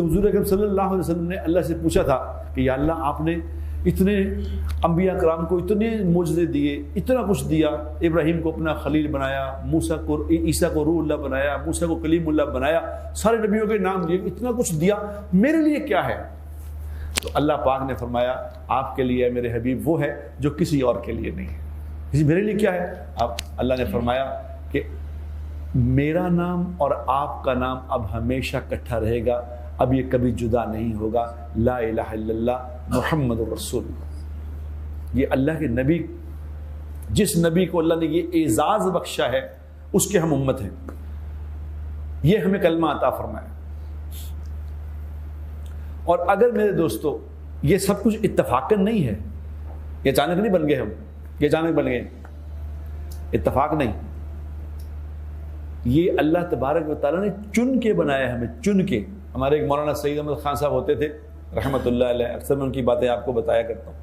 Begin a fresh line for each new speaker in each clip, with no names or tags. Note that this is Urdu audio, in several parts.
حضور اکرم صلی اللہ علیہ وسلم نے اللہ سے پوچھا تھا کہ یا اللہ آپ نے اتنے انبیاء کرام کو اتنے معجزے دیے، اتنا کچھ دیا، ابراہیم کو اپنا خلیل بنایا، موسیٰ کو عیسیٰ کو روح اللہ بنایا، موسیٰ کو کلیم اللہ بنایا، سارے نبیوں کے نام دیے، اتنا کچھ دیا، میرے لیے کیا ہے؟ تو اللہ پاک نے فرمایا آپ کے لیے میرے حبیب وہ ہے جو کسی اور کے لیے نہیں ہے۔ میرے لیے کیا ہے؟ اب اللہ نے فرمایا کہ میرا نام اور آپ کا نام اب ہمیشہ اکٹھا رہے گا، اب یہ کبھی جدا نہیں ہوگا، لا الہ الا اللہ محمد رسول اللہ۔ یہ اللہ کے نبی، جس نبی کو اللہ نے یہ اعزاز بخشا ہے اس کے ہم امت ہیں، یہ ہمیں کلمہ عطا فرمایا۔ اور اگر میرے دوستو یہ سب کچھ اتفاقاً نہیں ہے، یہ اچانک نہیں بن گئے، ہم یہ اچانک بن گئے، اتفاق نہیں، یہ اللہ تبارک و تعالیٰ نے چن کے بنایا، ہمیں چن کے۔ ہمارے ایک مولانا سعید احمد خان صاحب ہوتے تھے رحمۃ اللہ علیہ، اکثر میں ان کی باتیں آپ کو بتایا کرتا ہوں۔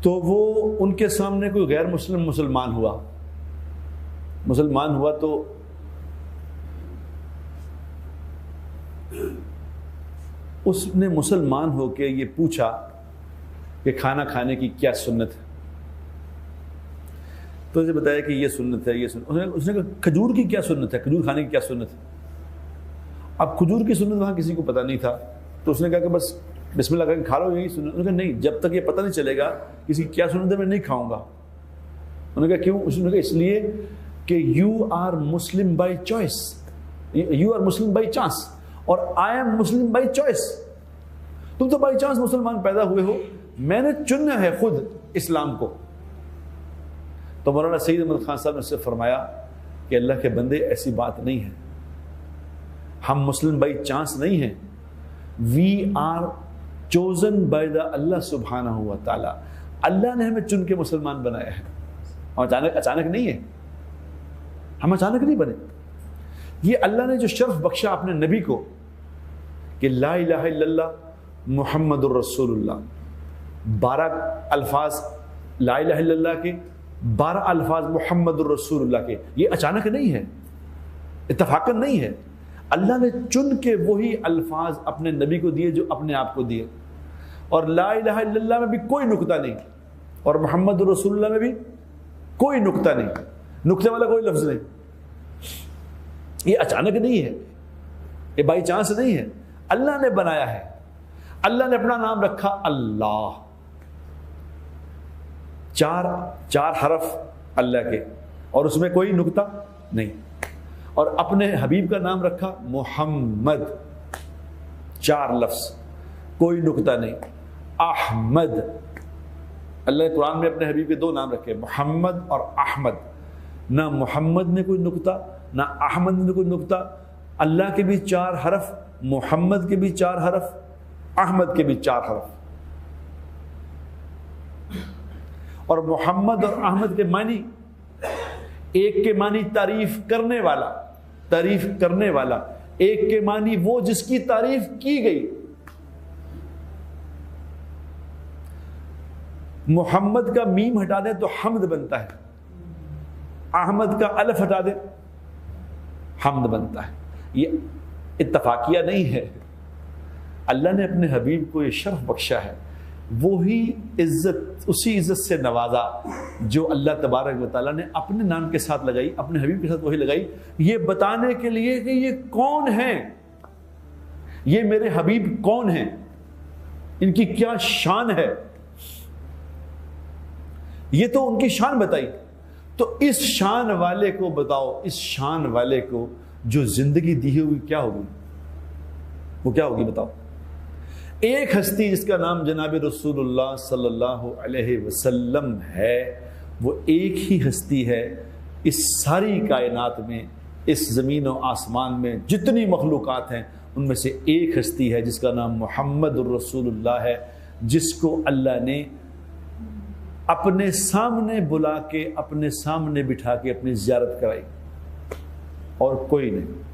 تو وہ ان کے سامنے کوئی غیر مسلم مسلمان ہوا تو اس نے مسلمان ہو کے یہ پوچھا کہ کھانا کھانے کی کیا سنت ہے؟ تو اسے بتایا کہ یہ سنت ہے، یہ سنت۔ اس نے کہا کھجور کی کیا سنت ہے، کھجور کھانے کی کیا سنت ہے؟ اب کھجور کی سنت وہاں کسی کو پتہ نہیں تھا، تو اس نے کہا کہ بس بسم اللہ کر کے کھا لو، یہی سنت۔ انہوں نے کہا نہیں، جب تک یہ پتہ نہیں چلے گا کسی کی کیا سنت ہے میں نہیں کھاؤں گا۔ انہوں نے کہا کیوں؟ اس نے کہا اس لیے کہ you are Muslim by choice, you are Muslim by chance, اور I am Muslim by choice. تم تو بائی چانس مسلمان پیدا ہوئے ہو، میں نے چننا ہے خود اسلام کو۔ تو مولانا سعید احمد خان صاحب نے اس سے فرمایا کہ اللہ کے بندے ایسی بات نہیں ہے، ہم مسلم بائی چانس نہیں ہیں، we are chosen by the اللہ سبحانہ و تعالیٰ۔ اللہ نے ہمیں چن کے مسلمان بنایا ہے، ہم اچانک نہیں ہے، ہم اچانک نہیں بنے۔ یہ اللہ نے جو شرف بخشا اپنے نبی کو کہ لا الہ الا اللہ محمد الرسول اللہ، 12 الفاظ لا الہ الا اللہ کے، 12 الفاظ محمد الرسول اللہ کے، یہ اچانک نہیں ہے، اتفاقاً نہیں ہے۔ اللہ نے چن کے وہی الفاظ اپنے نبی کو دیے جو اپنے آپ کو دیے، اور لا الہ الا اللہ میں بھی کوئی نقطہ نہیں، اور محمد رسول اللہ میں بھی کوئی نقطہ نہیں، نقطے والا کوئی لفظ نہیں۔ یہ اچانک نہیں ہے، یہ بائی چانس نہیں ہے، اللہ نے بنایا ہے۔ اللہ نے اپنا نام رکھا اللہ، 4 حرف اللہ کے، اور اس میں کوئی نقطہ نہیں، اور اپنے حبیب کا نام رکھا محمد، 4 لفظ، کوئی نقطہ نہیں۔ احمد، اللہ نے قرآن میں اپنے حبیب کے 2 نام رکھے، محمد اور احمد، نہ محمد میں کوئی نقطہ نہ احمد میں کوئی نقطہ۔ اللہ کے بھی 4 حرف، محمد کے بھی 4 حرف، احمد کے بھی 4 حرف۔ اور محمد اور احمد کے معنی، ایک کے معنی تعریف کرنے والا، ایک کے معنی وہ جس کی تعریف کی گئی۔ محمد کا میم ہٹا دیں تو حمد بنتا ہے، احمد کا الف ہٹا دیں حمد بنتا ہے۔ یہ اتفاقیہ نہیں ہے، اللہ نے اپنے حبیب کو یہ شرف بخشا ہے، وہی عزت، اسی عزت سے نوازا جو اللہ تبارک و تعالیٰ نے اپنے نام کے ساتھ لگائی، اپنے حبیب کے ساتھ وہی لگائی، یہ بتانے کے لیے کہ یہ کون ہیں، یہ میرے حبیب کون ہیں، ان کی کیا شان ہے، یہ تو ان کی شان بتائی۔ تو اس شان والے کو بتاؤ، اس شان والے کو جو زندگی دی ہوئی کیا ہوگی، وہ کیا ہوگی بتاؤ۔ ایک ہستی جس کا نام جناب رسول اللہ صلی اللہ علیہ وسلم ہے، وہ ایک ہی ہستی ہے اس ساری کائنات میں، اس زمین و آسمان میں جتنی مخلوقات ہیں ان میں سے ایک ہستی ہے جس کا نام محمد الرسول اللہ ہے، جس کو اللہ نے اپنے سامنے بلا کے، اپنے سامنے بٹھا کے اپنی زیارت کرائی، اور کوئی نہیں۔